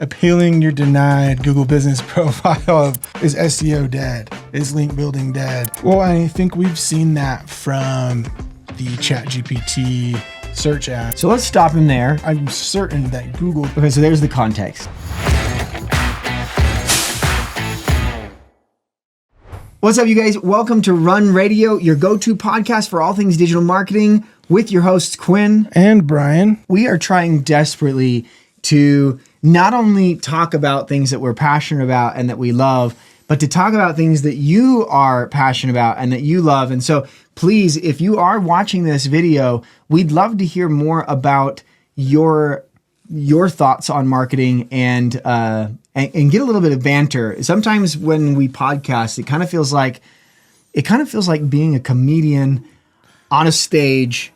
appealing your denied Google business profile of, is SEO dead? Is link building dead? Well, I think we've seen that from the ChatGPT search ad. So let's stop him there. I'm certain that Google... Okay, so there's the context. What's up, you guys? Welcome to Run Radio, your go-to podcast for all things digital marketing with your hosts, Quinn and Brian. We are trying desperately to not only talk about things that we're passionate about and that we love, but to talk about things that you are passionate about and that you love. And so please, if you are watching this video, we'd love to hear more about your thoughts on marketing and get a little bit of banter. Sometimes when we podcast, it kind of feels like being a comedian on a stage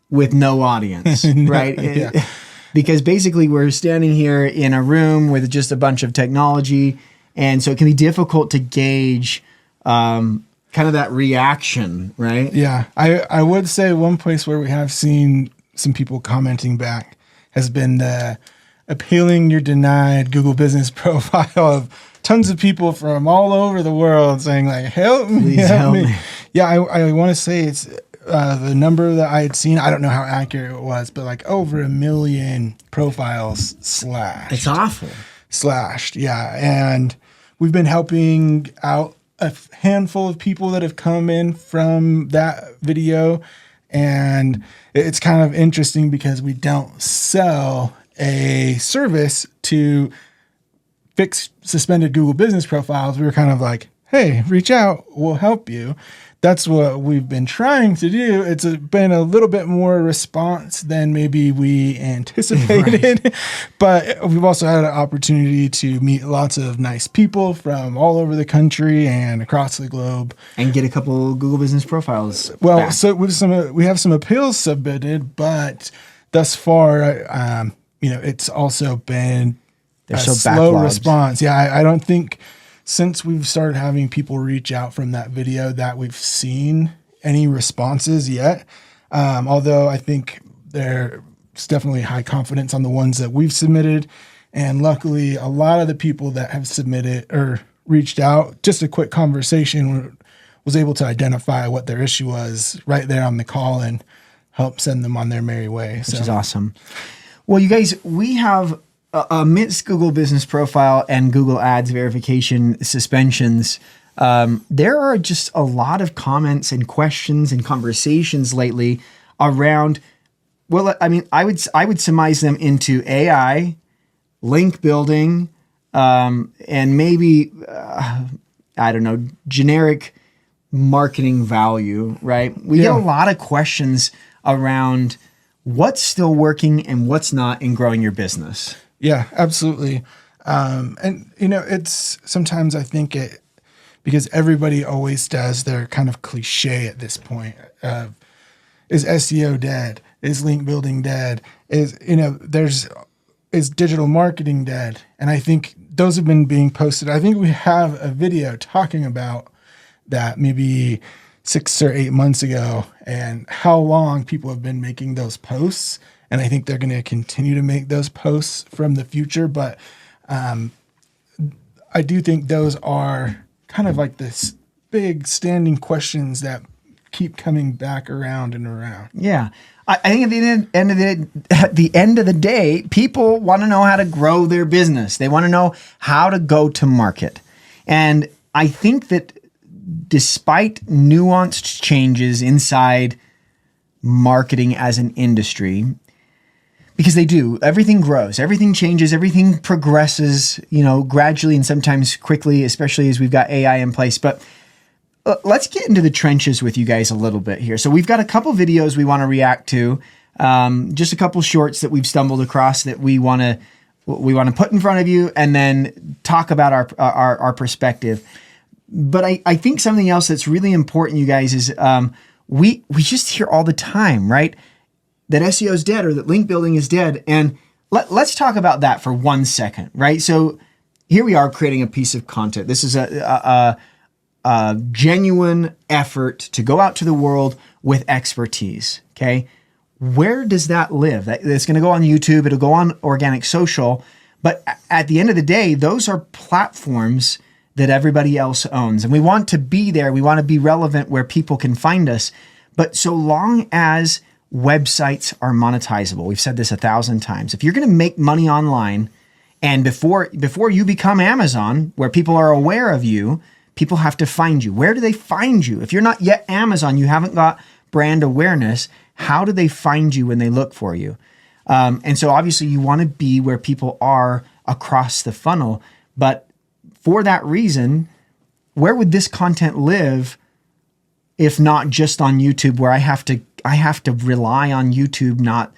with no audience, right? Yeah. Because basically we're standing here in a room with just a bunch of technology. And so it can be difficult to gauge kind of that reaction, right? Yeah. I would say one place where we have seen some people commenting back has been the appealing your denied Google business profile of tons of people from all over the world saying like, help me, please help me. Yeah, I want to say it's the number that I had seen. I don't know how accurate it was, but like over 1 million profiles slashed. It's awful. Slashed, yeah. And we've been helping out a handful of people that have come in from that video. And it's kind of interesting because we don't sell a service to fix suspended Google business profiles. We were kind of like, hey, reach out, we'll help you. That's what we've been trying to do. It's been a little bit more response than maybe we anticipated, right. But we've also had an opportunity to meet lots of nice people from all over the country and across the globe. And get a couple Google business profiles. Well, back. So we have some appeals submitted, but thus far, it's also been a slow response. Yeah, I don't think since we've started having people reach out from that video that we've seen any responses yet. Although I think there's definitely high confidence on the ones that we've submitted. And luckily, a lot of the people that have submitted or reached out, just a quick conversation was able to identify what their issue was right there on the call and help send them on their merry way. Which is awesome. Well, you guys, we have amidst Google business profile and Google ads verification suspensions, there are just a lot of comments and questions and conversations lately around, well, I mean, I would surmise them into AI, link building, and maybe, I don't know, generic marketing value, right? We get a lot of questions around what's still working and what's not in growing your business. Yeah, absolutely. And, it's sometimes I think because everybody always does their kind of cliche at this point of, is SEO dead? Is link building dead? Is digital marketing dead? And I think those have been being posted. I think we have a video talking about that maybe 6 or 8 months ago and how long people have been making those posts. And I think they're going to continue to make those posts from the future. But I do think those are kind of like this big standing questions that keep coming back around and around. Yeah. I think at the end of the day, people want to know how to grow their business. They want to know how to go to market. And I think that despite nuanced changes inside marketing as an industry, because they do, everything grows, everything changes, everything progresses, gradually and sometimes quickly, especially as we've got AI in place. But let's get into the trenches with you guys a little bit here. So we've got a couple videos we want to react to, just a couple shorts that we've stumbled across that we want to put in front of you and then talk about our perspective. But I think something else that's really important, you guys, is we just hear all the time, right, that SEO is dead or that link building is dead. And let's talk about that for 1 second, right? So here we are creating a piece of content. This is a genuine effort to go out to the world with expertise, okay? Where does that live? It's going to go on YouTube. It'll go on organic social. But at the end of the day, those are platforms that everybody else owns. And we want to be there. We want to be relevant where people can find us. But so long as websites are monetizable, we've said this 1,000 times, if you're going to make money online, and before you become Amazon, where people are aware of you, people have to find you. Where do they find you? If you're not yet Amazon, you haven't got brand awareness, how do they find you when they look for you? And so obviously you want to be where people are across the funnel. But for that reason, where would this content live if not just on YouTube, where I have to rely on YouTube not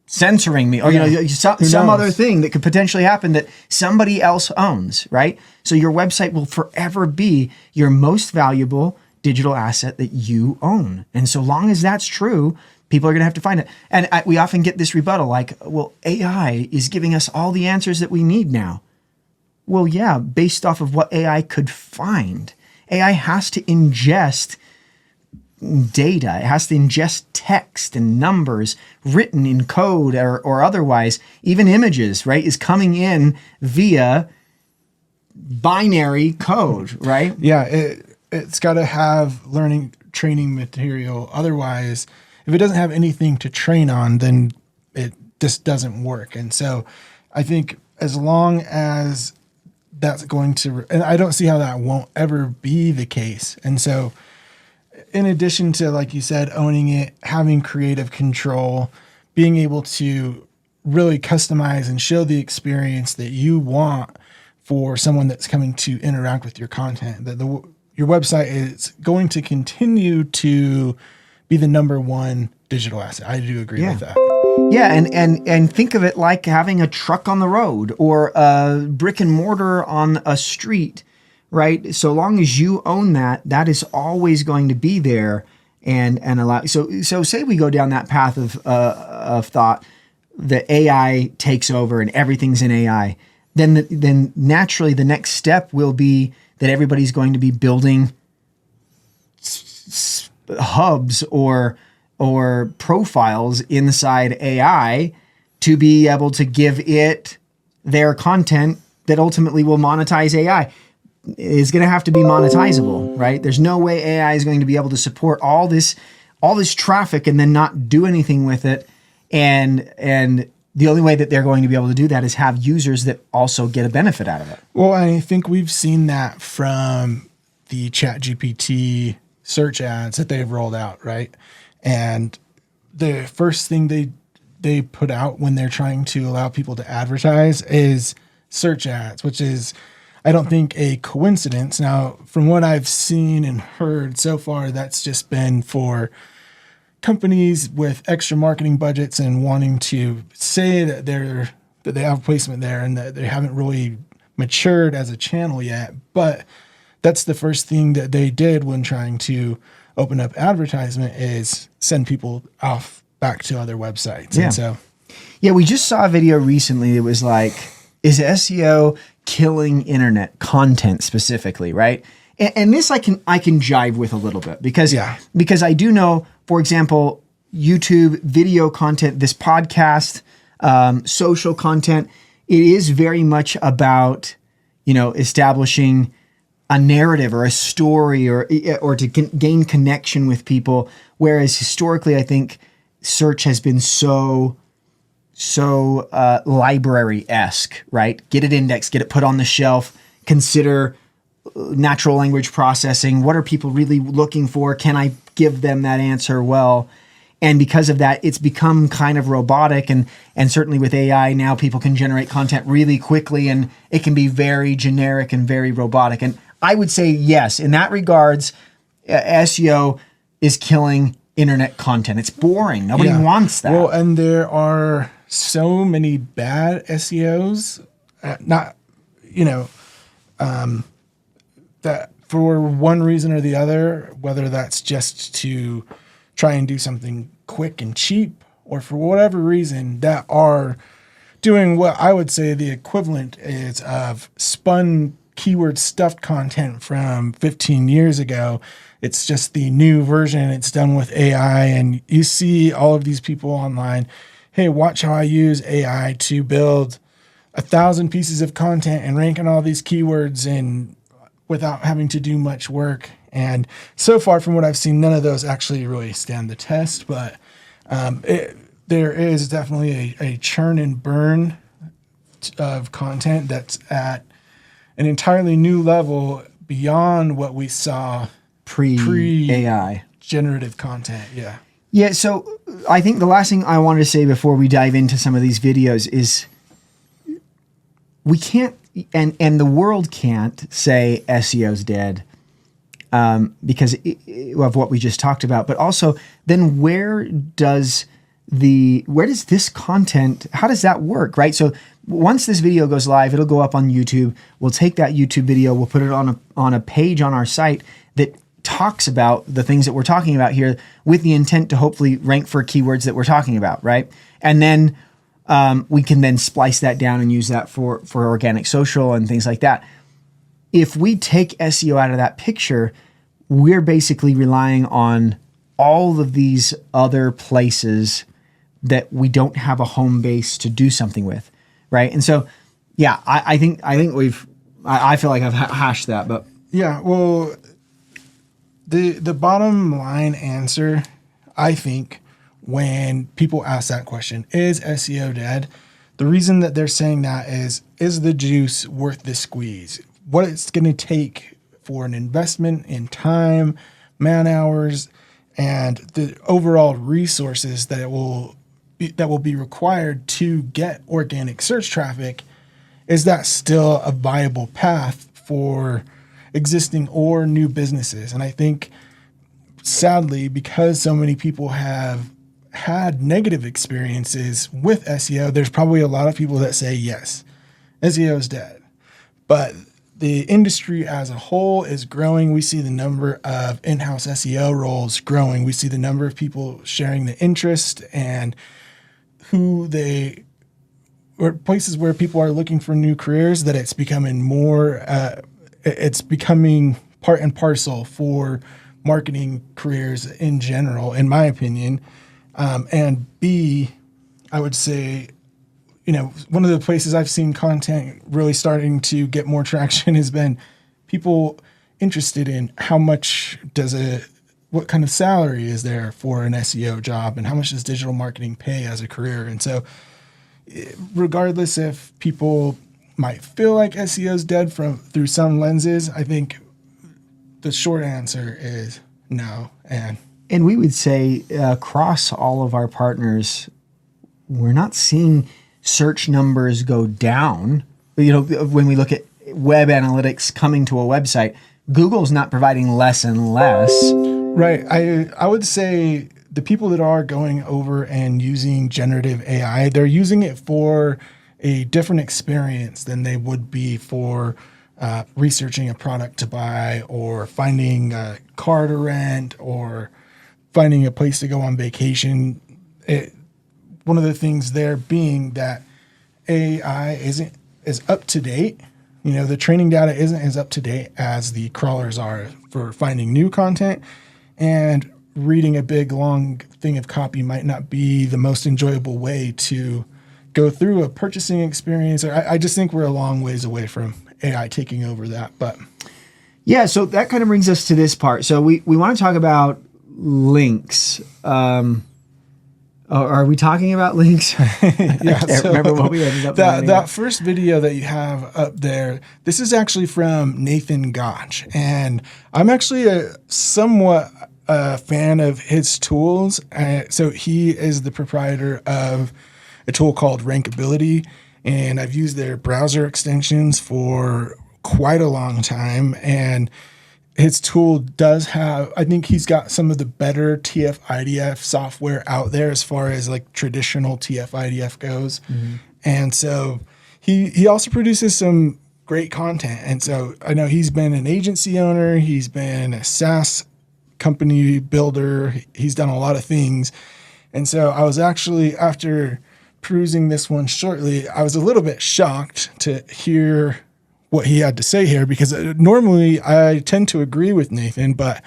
censoring me, or some other thing that could potentially happen that somebody else owns, right? So your website will forever be your most valuable digital asset that you own. And so long as that's true, people are going to have to find it. And we often get this rebuttal like, well, AI is giving us all the answers that we need now. Well, yeah, based off of what AI could find. AI has to ingest data. It has to ingest text and numbers written in code or otherwise. Even images, right, is coming in via binary code, right? Yeah, it's got to have training material. Otherwise, if it doesn't have anything to train on, then it just doesn't work. And so I think as long as that's going to, and I don't see how that won't ever be the case. And so in addition to, like you said, owning it, having creative control, being able to really customize and show the experience that you want for someone that's coming to interact with your content, that your website is going to continue to be the number one digital asset. I do agree with that. Yeah, and think of it like having a truck on the road or a brick and mortar on a street, right? So long as you own that, that is always going to be there and allow. So say we go down that path of thought, that AI takes over and everything's in AI. Then naturally the next step will be that everybody's going to be building hubs or profiles inside AI to be able to give it their content that ultimately will monetize AI. Is going to have to be monetizable, right? There's no way AI is going to be able to support all this traffic and then not do anything with it. And the only way that they're going to be able to do that is have users that also get a benefit out of it. Well, I think we've seen that from the ChatGPT search ads that they've rolled out, right? And the first thing they put out when they're trying to allow people to advertise is search ads, which is, I don't think, a coincidence. Now, from what I've seen and heard so far, that's just been for companies with extra marketing budgets and wanting to say that they have placement there and that they haven't really matured as a channel yet. But that's the first thing that they did when trying to open up advertisement is send people off back to other websites. Yeah. And so, yeah, we just saw a video recently. It was like, is SEO killing internet content specifically, right? And this I can jive with a little bit because I do know, for example, YouTube video content, this podcast, social content, it is very much about, establishing a narrative or a story or to gain connection with people. Whereas historically, I think search has been so library-esque, right? Get it indexed, get it put on the shelf, consider natural language processing. What are people really looking for? Can I give them that answer well? And because of that, it's become kind of robotic. And certainly with AI now, people can generate content really quickly and it can be very generic and very robotic. And I would say, yes, in that regards, SEO is killing internet content. It's boring. Nobody wants that. Well, and there are so many bad SEOs, that for one reason or the other, whether that's just to try and do something quick and cheap, or for whatever reason, that are doing what I would say the equivalent is of spun keyword stuffed content from 15 years ago. It's just the new version. It's done with AI. And you see all of these people online, hey, watch how I use AI to build 1,000 pieces of content and rank on all these keywords and without having to do much work. And so far from what I've seen, none of those actually really stand the test, but there is definitely a churn and burn of content that's at an entirely new level beyond what we saw pre-AI. Generative content. Yeah. Yeah. So I think the last thing I wanted to say before we dive into some of these videos is we can't, and the world can't say SEO's dead because of what we just talked about. But also, then where does this content, how does that work, right? So once this video goes live, it'll go up on YouTube. We'll take that YouTube video, we'll put it on a page on our site that talks about the things that we're talking about here with the intent to hopefully rank for keywords that we're talking about, right? And then we can then splice that down and use that for organic social and things like that. If we take SEO out of that picture, we're basically relying on all of these other places that we don't have a home base to do something with, right? And so, yeah, I think I feel like I've hashed that, but yeah, well, the bottom line answer, I think, when people ask that question, is SEO dead? The reason that they're saying that is the juice worth the squeeze? What it's going to take for an investment in time, man hours, and the overall resources that will be required to get organic search traffic, is that still a viable path for existing or new businesses? And I think, sadly, because so many people have had negative experiences with SEO, there's probably a lot of people that say, yes, SEO is dead. But the industry as a whole is growing. We see the number of in-house SEO roles growing. We see the number of people sharing the interest and or places where people are looking for new careers, that it's becoming more, it's becoming part and parcel for marketing careers in general, in my opinion. And B, I would say, one of the places I've seen content really starting to get more traction has been people interested in what kind of salary is there for an SEO job, and how much does digital marketing pay as a career? And so regardless if people might feel like SEO is dead through some lenses, I think the short answer is no. And we would say across all of our partners, we're not seeing search numbers go down. When we look at web analytics coming to a website, Google's not providing less and less. Right. I would say the people that are going over and using generative AI, they're using it for a different experience than they would be for researching a product to buy, or finding a car to rent, or finding a place to go on vacation. One of the things there being that AI isn't as up to date. The training data isn't as up to date as the crawlers are for finding new content, and reading a big long thing of copy might not be the most enjoyable way to go through a purchasing experience. I just think we're a long ways away from AI taking over that. But yeah, so that kind of brings us to this part. So we want to talk about links. Are we talking about links? Yeah, I can't remember what we ended up doing. That first video that you have up there, this is actually from Nathan Gotch. And I'm actually somewhat a fan of his tools. So he is the proprietor of a tool called Rankability, and I've used their browser extensions for quite a long time. And his tool does have, I think he's got some of the better TF-IDF software out there as far as like traditional TF-IDF goes. Mm-hmm. And so he also produces some great content. And so I know he's been an agency owner, he's been a SaaS company builder, he's done a lot of things. And so I was actually, after perusing this one shortly, I was a little bit shocked to hear what he had to say here, because normally I tend to agree with Nathan, but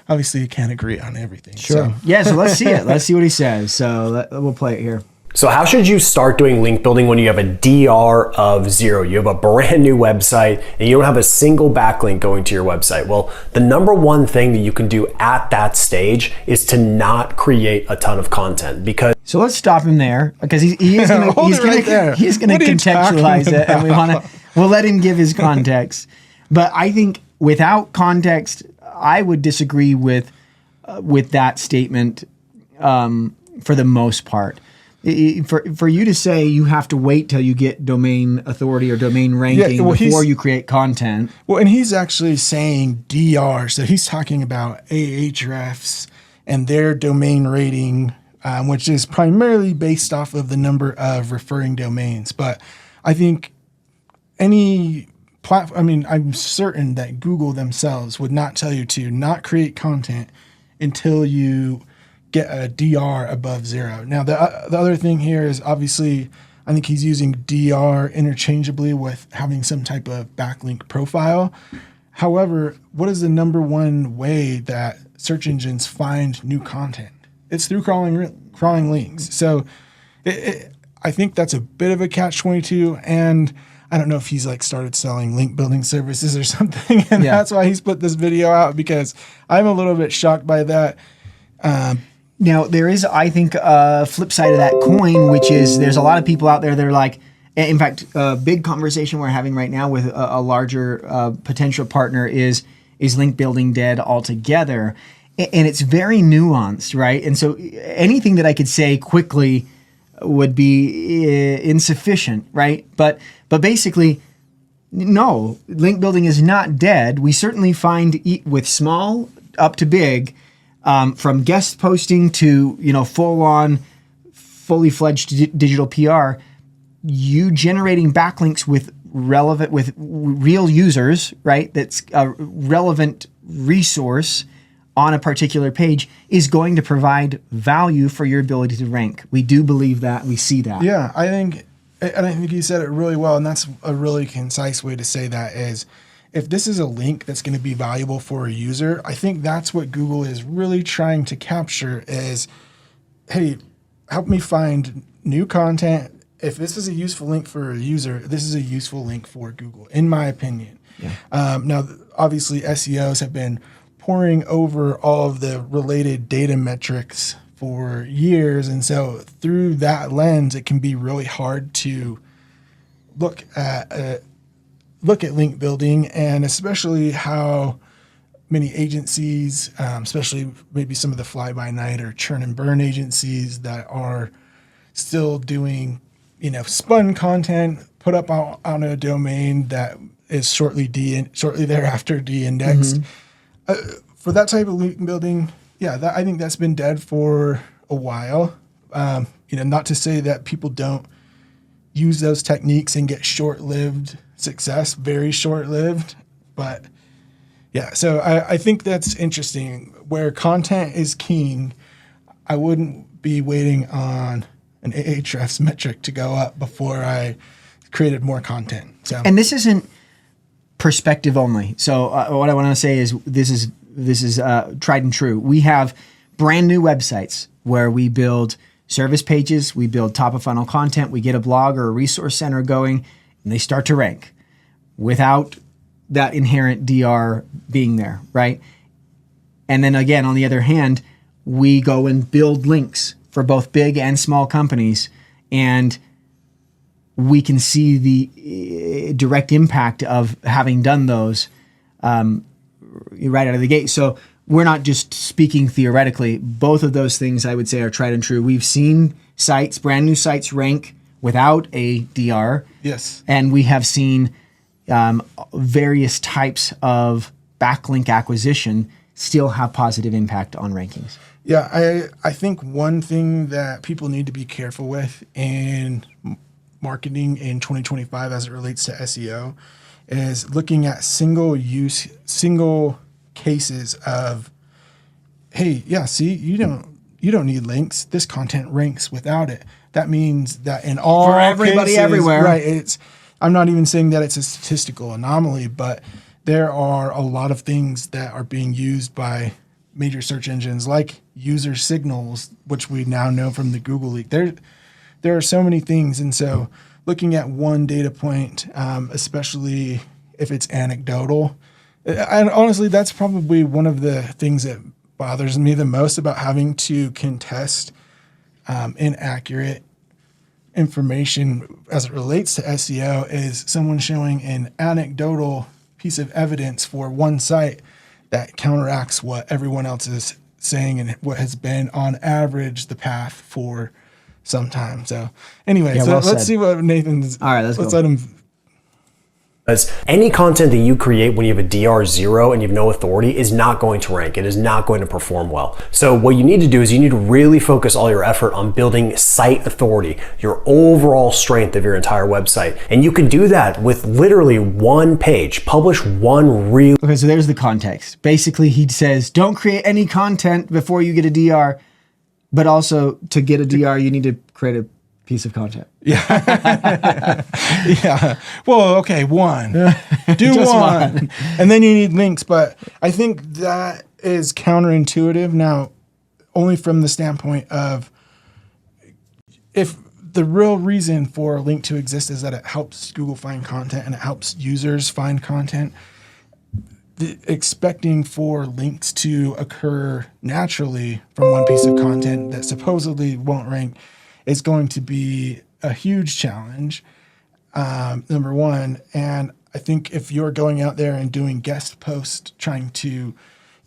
obviously you can't agree on everything. Sure. So. Yeah, so let's see it. Let's see what he says. So we'll play it here. So how should you start doing link building when you have a DR of 0? You have a brand new website and you don't have a single backlink going to your website. Well, the number one thing that you can do at that stage is to not create a ton of content, because So let's stop him there, because he is going to contextualize it, and we'll let him give his context. But I think without context, I would disagree with that statement for the most part. For you to say you have to wait till you get domain authority or domain ranking before you create content. Well, and he's actually saying DR, so he's talking about Ahrefs and their domain rating, which is primarily based off of the number of referring domains. But I think any platform, I mean, I'm certain that Google themselves would not tell you to not create content until you get a DR above 0. Now, the other thing here is obviously, I think he's using DR interchangeably with having some type of backlink profile. However, what is the number one way that search engines find new content? It's through crawling links. So I think that's a bit of a catch-22, and I don't know if he's like started selling link building services or something, and that's why he's put this video out, because I'm a little bit shocked by that. Now, there is, I think, a flip side of that coin, which is there's a lot of people out there that are like, in fact, a big conversation we're having right now with a larger potential partner is link building dead altogether? And it's very nuanced, right? And so anything that I could say quickly would be insufficient, right? But basically, no, link building is not dead. We certainly find with small up to big, from guest posting to full-on, fully fledged digital PR, you generating backlinks with real users, right? That's a relevant resource on a particular page is going to provide value for your ability to rank. We do believe that. We see that. Yeah, I think you said it really well, and that's a really concise way to say that is, if this is a link that's going to be valuable for a user, I think that's what Google is really trying to capture is, hey, help me find new content. If this is a useful link for a user, this is a useful link for Google, in my opinion. Yeah. Now, obviously, SEOs have been poring over all of the related data metrics for years. And so through that lens, it can be really hard to look at link building, and especially how many agencies, especially maybe some of the fly-by-night or churn and burn agencies that are still doing, spun content, put up on a domain that is shortly thereafter de-indexed. Mm-hmm. For that type of link building, I think that's been dead for a while. Not to say that people don't use those techniques and get short-lived success, very short-lived, but so I think that's interesting. Where content is king, I wouldn't be waiting on an Ahrefs metric to go up before I created more content. So, and this isn't perspective only. So what I want to say is this is tried and true. We have brand new websites where we build service pages, we build top of funnel content, we get a blog or a resource center going, and they start to rank without that inherent DR being there, right? And then again, on the other hand, we go and build links for both big and small companies, and we can see the direct impact of having done those right out of the gate. So we're not just speaking theoretically. Both of those things, I would say, are tried and true. We've seen sites, brand new sites, rank without a DR. Yes. And we have seen various types of backlink acquisition still have positive impact on rankings. Yeah, I think one thing that people need to be careful with in marketing in 2025 as it relates to SEO is looking at single cases of, hey, you don't need links. This content ranks without it. That means that in all for everybody cases, everywhere, right? I'm not even saying that it's a statistical anomaly, but there are a lot of things that are being used by major search engines like user signals, which we now know from the Google leak. there are so many things. And so looking at one data point, especially if it's anecdotal, and honestly, that's probably one of the things that bothers me the most about having to contest inaccurate information as it relates to SEO is someone showing an anecdotal piece of evidence for one site that counteracts what everyone else is saying and what has been on average the path for some time. So anyway, Yeah, so well let's said. see what Nathan's. All right, let's go. let him. Because any content that you create when you have a DR0 and you have no authority is not going to rank. It is not going to perform well. So what you need to do is you need to really focus all your effort on building site authority, your overall strength of your entire website. And you can do that with literally one page. Publish one real. Okay, so there's the context. Basically, he says, don't create any content before you get a DR, but also to get a DR, you need to create a piece of content. Yeah. Yeah. Well, okay, one. Do Just one. one. And then you need links. But I think that is counterintuitive now, only from the standpoint of if the real reason for a link to exist is that it helps Google find content and it helps users find content, expecting for links to occur naturally from one piece of content that supposedly won't rank is going to be a huge challenge, number one. And I think if you're going out there and doing guest posts, trying to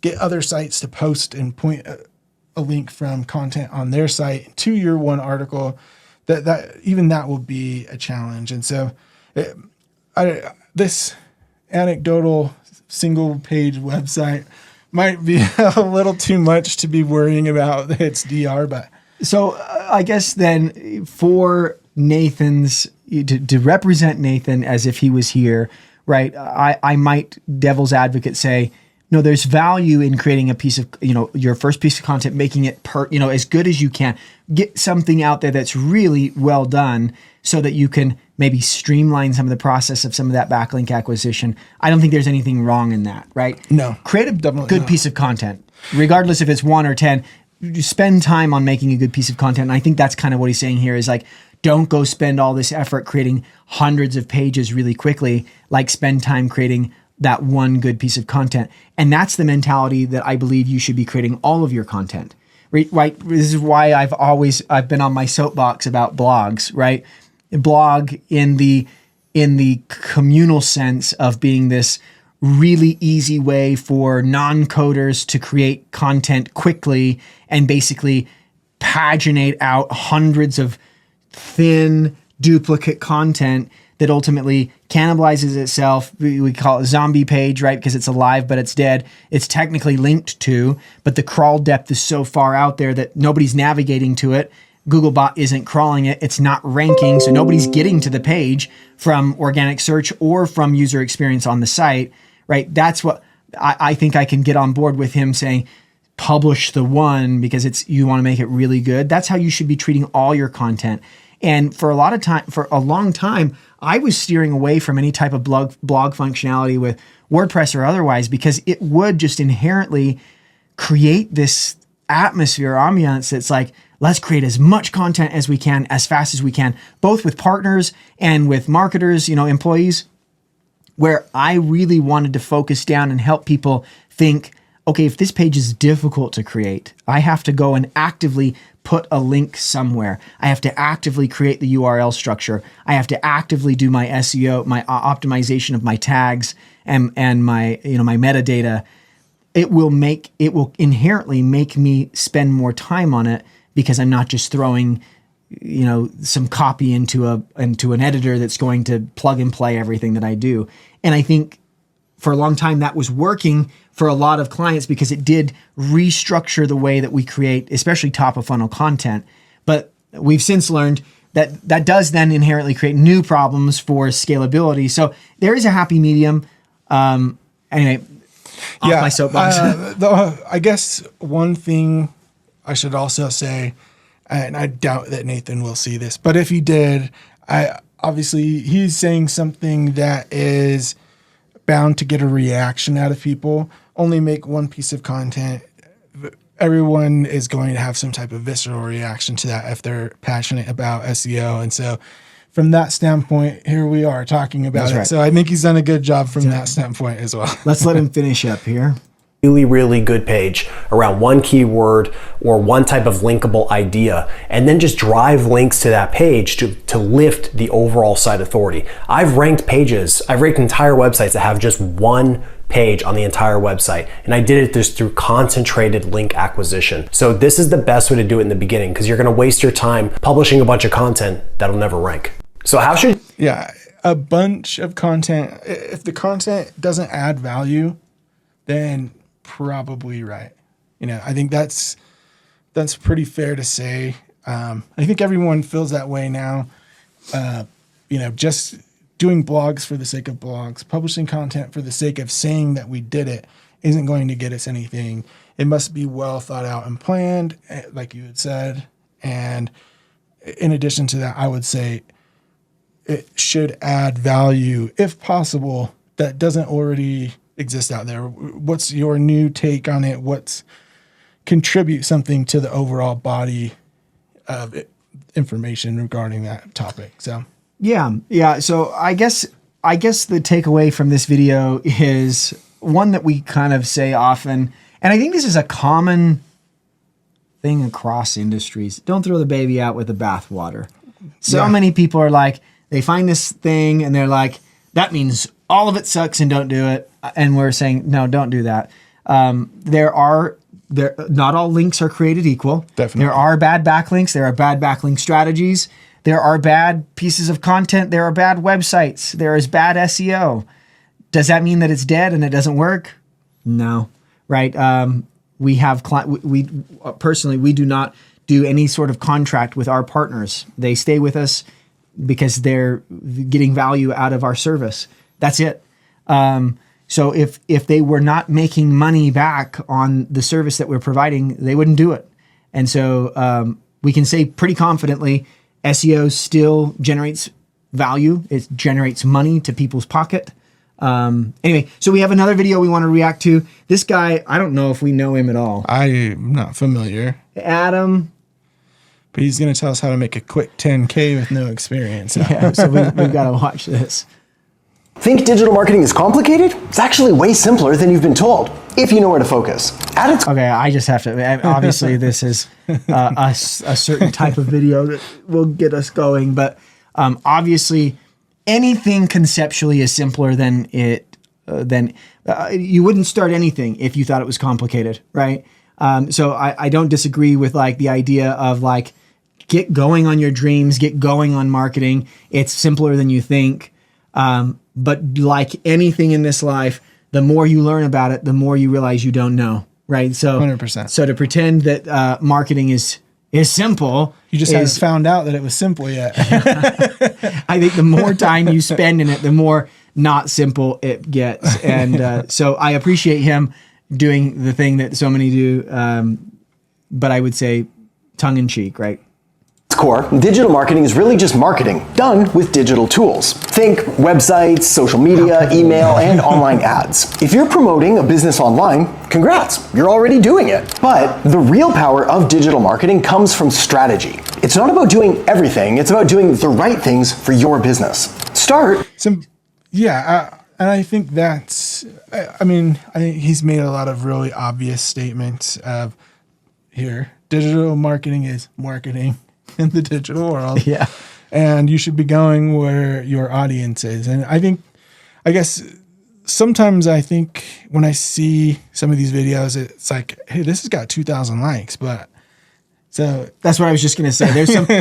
get other sites to post and point a link from content on their site to your one article, that even that will be a challenge. And so this anecdotal single page website might be a little too much to be worrying about its DR, but So I guess then for Nathan's, to represent Nathan as if he was here, right? I might devil's advocate say, no, there's value in creating a piece of, your first piece of content, making it as good as you can. Get something out there that's really well done so that you can maybe streamline some of the process of some of that backlink acquisition. I don't think there's anything wrong in that, right? No, Create a definitely good not. piece of content, regardless if it's 1 or 10. You spend time on making a good piece of content. And I think that's kind of what he's saying here is like, don't go spend all this effort creating hundreds of pages really quickly, like spend time creating that one good piece of content. And that's the mentality that I believe you should be creating all of your content, right? This is why I've been on my soapbox about blogs, right? Blog in the communal sense of being this really easy way for non-coders to create content quickly and basically paginate out hundreds of thin duplicate content that ultimately cannibalizes itself. We call it a zombie page, right? Because it's alive, but it's dead. It's technically linked to, but the crawl depth is so far out there that nobody's navigating to it. Googlebot isn't crawling it. It's not ranking. So nobody's getting to the page from organic search or from user experience on the site, right? That's what I think I can get on board with him saying, publish the one because you want to make it really good. That's how you should be treating all your content. And for a long time, I was steering away from any type of blog functionality with WordPress or otherwise because it would just inherently create this atmosphere, ambiance that's like, let's create as much content as we can, as fast as we can, both with partners and with marketers, employees, where I really wanted to focus down and help people think, okay, if this page is difficult to create, I have to go and actively put a link somewhere. I have to actively create the URL structure. I have to actively do my SEO, my optimization of my tags and my my metadata. It will inherently make me spend more time on it because I'm not just throwing some copy into an editor that's going to plug and play everything that I do. And I think for a long time that was working for a lot of clients because it did restructure the way that we create, especially top of funnel content. But we've since learned that that does then inherently create new problems for scalability. So there is a happy medium. Anyway, off my soapbox. I guess one thing I should also say, and I doubt that Nathan will see this, but if he did, obviously he's saying something that is bound to get a reaction out of people. Only make one piece of content. everyone is going to have some type of visceral reaction to that if they're passionate about SEO. And so from that standpoint, here we are talking about That's it. right. So I think he's done a good job from that standpoint as well. Let's let him finish up here. Really good page around one keyword or one type of linkable idea, and then just drive links to that page to lift the overall site authority. I've ranked entire websites that have just one page on the entire website, and I did it just through concentrated link acquisition. So this is the best way to do it in the beginning, because you're going to waste your time publishing a bunch of content that'll never rank. So how should a bunch of content, if the content doesn't add value, then probably right. I think that's pretty fair to say. I think everyone feels that way now. Just doing blogs for the sake of blogs, publishing content for the sake of saying that we did it isn't going to get us anything. It must be well thought out and planned, like you had said. And in addition to that, I would say it should add value, if possible, that doesn't already exist out there. What's your new take on it? What's contribute something to the overall body of information regarding that topic? So so I guess the takeaway from this video is one that we kind of say often, and I think this is a common thing across industries: don't throw the baby out with the bathwater. So many people are like, they find this thing and they're like, that means all of it sucks and don't do it. And we're saying, no, don't do that. Not all links are created equal. Definitely. There are bad backlinks. There are bad backlink strategies. There are bad pieces of content. There are bad websites. There is bad SEO. Does that mean that it's dead and it doesn't work? No, right? We have personally, we do not do any sort of contract with our partners. They stay with us because they're getting value out of our service. That's it. So if they were not making money back on the service that we're providing, they wouldn't do it. And so we can say pretty confidently, SEO still generates value. It generates money to people's pocket. Anyway, so we have another video we want to react to. This guy, I don't know if we know him at all. I'm not familiar. Adam. But he's going to tell us how to make a quick 10K with no experience. Yeah, so we've got to watch this. Think digital marketing is complicated? It's actually way simpler than you've been told, if you know where to focus. Okay, I just have to, obviously this is a certain type of video that will get us going, but obviously anything conceptually is simpler than you wouldn't start anything if you thought it was complicated, right? So I don't disagree with like the idea of like, get going on your dreams, get going on marketing. It's simpler than you think. But like anything in this life, the more you learn about it, the more you realize you don't know, right? So 100%. So to pretend that marketing is simple, you just haven't found out that it was simple yet. I think the more time you spend in it, the more not simple it gets. And so I appreciate him doing the thing that so many do, but I would say tongue in cheek, right? Core, digital marketing is really just marketing done with digital tools. Think websites, social media, email, and online ads. If you're promoting a business online, congrats, you're already doing it. But the real power of digital marketing comes from strategy. It's not about doing everything, it's about doing the right things for your business. Start. And I think that's, I think he's made a lot of really obvious statements of here, digital marketing is marketing in the digital world. Yeah. And you should be going where your audience is. And I guess sometimes I think when I see some of these videos, it's like, hey, this has got 2,000 likes, but so that's what I was just going to say.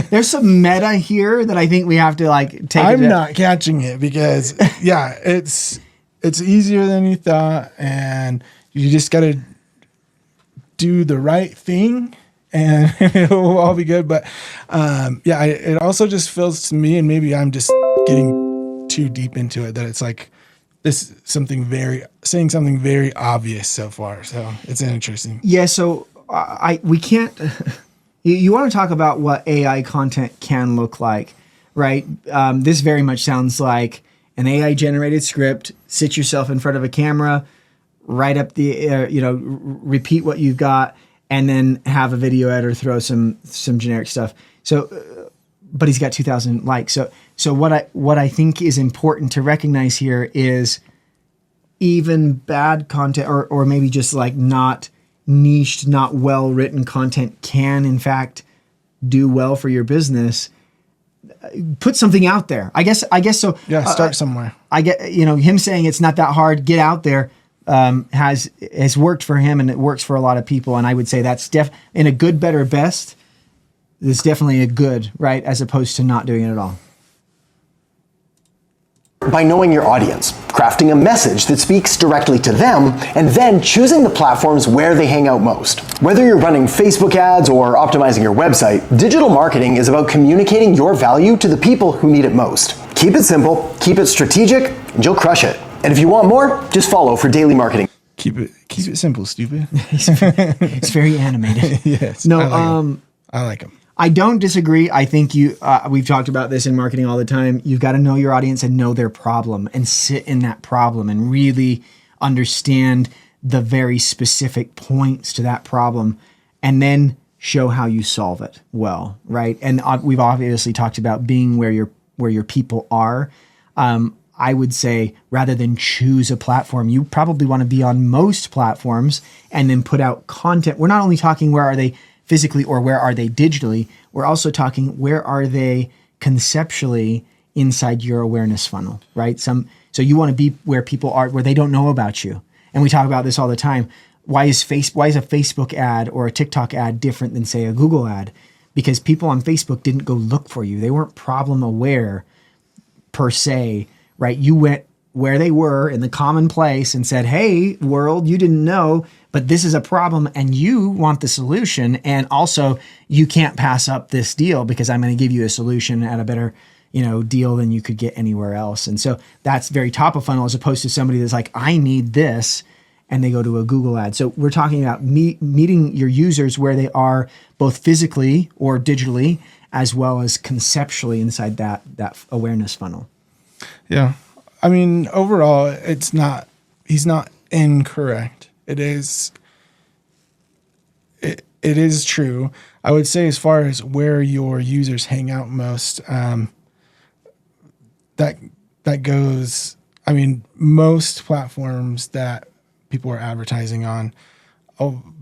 There's some meta here that I think we have to like take. I'm not catching it because it's easier than you thought, and you just got to do the right thing and it will all be good. But it also just feels to me, and maybe I'm just getting too deep into it, that it's like this saying something very obvious so far. So it's interesting. Yeah. So we can't. You want to talk about what AI content can look like, right? This very much sounds like an AI generated script. Sit yourself in front of a camera, write up repeat what you've got, and then have a video editor throw some generic stuff. So, but he's got 2,000 likes. So what I think is important to recognize here is even bad content or maybe just like not niched, not well written content can in fact do well for your business. Put something out there. I guess so. Yeah, start somewhere. I get, him saying it's not that hard, get out there, has worked for him, and it works for a lot of people. And I would say that's in a good, better, best, it's definitely a good, right? As opposed to not doing it at all. By knowing your audience, crafting a message that speaks directly to them, and then choosing the platforms where they hang out most. Whether you're running Facebook ads or optimizing your website, digital marketing is about communicating your value to the people who need it most. Keep it simple, keep it strategic, and you'll crush it. And if you want more, just follow for daily marketing. Keep it simple, stupid. It's very animated. Yes. No, I like him. I don't disagree. I think we've talked about this in marketing all the time. You've got to know your audience and know their problem and sit in that problem and really understand the very specific points to that problem and then show how you solve it well, right? And we've obviously talked about being where your people are. I would say rather than choose a platform, you probably want to be on most platforms and then put out content. We're not only talking where are they physically or where are they digitally, we're also talking where are they conceptually inside your awareness funnel, right? So you want to be where people are, where they don't know about you. And we talk about this all the time. Why is a Facebook ad or a TikTok ad different than, say, a Google ad? Because people on Facebook didn't go look for you. They weren't problem aware per se, right? You went where they were in the common place and said, hey, world, you didn't know, but this is a problem and you want the solution. And also you can't pass up this deal because I'm going to give you a solution at a better, deal than you could get anywhere else. And so that's very top of funnel as opposed to somebody that's like, I need this, and they go to a Google ad. So we're talking about meeting your users where they are both physically or digitally, as well as conceptually inside that awareness funnel. Yeah. I mean, overall, he's not incorrect. It is true. I would say as far as where your users hang out most, that goes, I mean, most platforms that people are advertising on,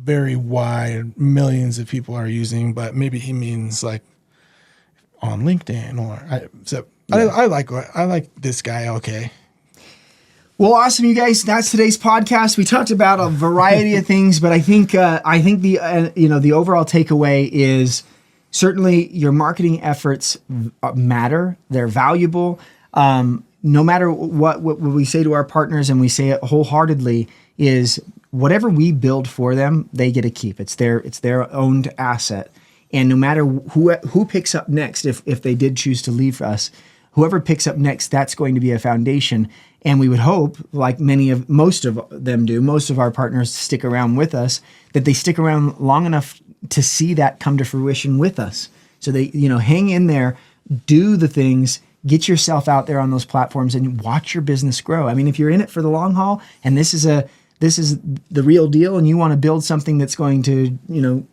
very wide, millions of people are using, but maybe he means like on LinkedIn I like this guy. Okay. Well, awesome, you guys. That's today's podcast. We talked about a variety of things, but I think the overall takeaway is certainly your marketing efforts matter. They're valuable. No matter what we say to our partners, and we say it wholeheartedly, is whatever we build for them, they get to keep. It's their owned asset. And no matter who picks up next, if they did choose to leave us, whoever picks up next, that's going to be a foundation. And we would hope, like most of them do, most of our partners stick around with us, that they stick around long enough to see that come to fruition with us. So they, hang in there, do the things, get yourself out there on those platforms and watch your business grow. I mean, if you're in it for the long haul and this is the real deal and you want to build something that's going to,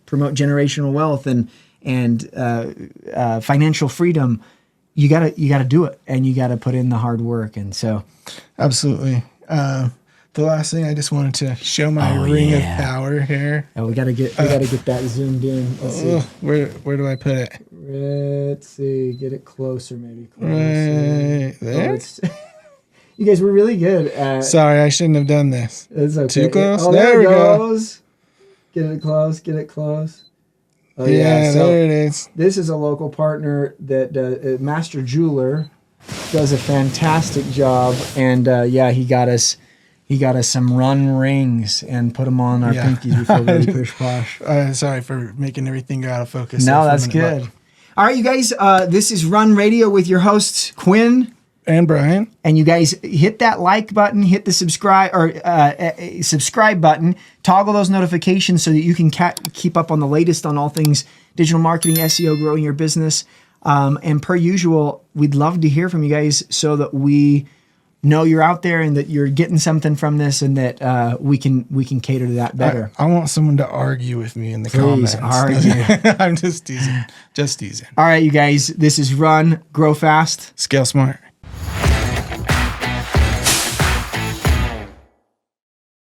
promote generational wealth and financial freedom, you gotta do it, and you gotta put in the hard work. And so, absolutely. The last thing, I just wanted to show my ring of power here. Oh, we gotta get that zoomed in. Let's see. Where do I put it? Let's see. Get it closer, maybe. Right there. You guys were really good at. Sorry, I shouldn't have done this. It's okay. Too close. Oh, there we goes. Get it close. Get it close. Oh, yeah, so there it is. This is a local partner that Master Jeweler does a fantastic job, and he got us some run rings and put them on our pinkies. We feel really push posh. Sorry for making everything go out of focus. No, that's good. All right, you guys. This is Run Radio with your hosts Quinn and Brian. And you guys hit that like button, hit the subscribe button, toggle those notifications so that you can keep up on the latest on all things digital marketing, SEO, growing your business. And per usual, we'd love to hear from you guys so that we know you're out there and that you're getting something from this, and that we can cater to that better. I want someone to argue with me in the Please comments. argue. I'm just teasing. Just teasing. All right, you guys, this is Run, Grow Fast. Scale smart.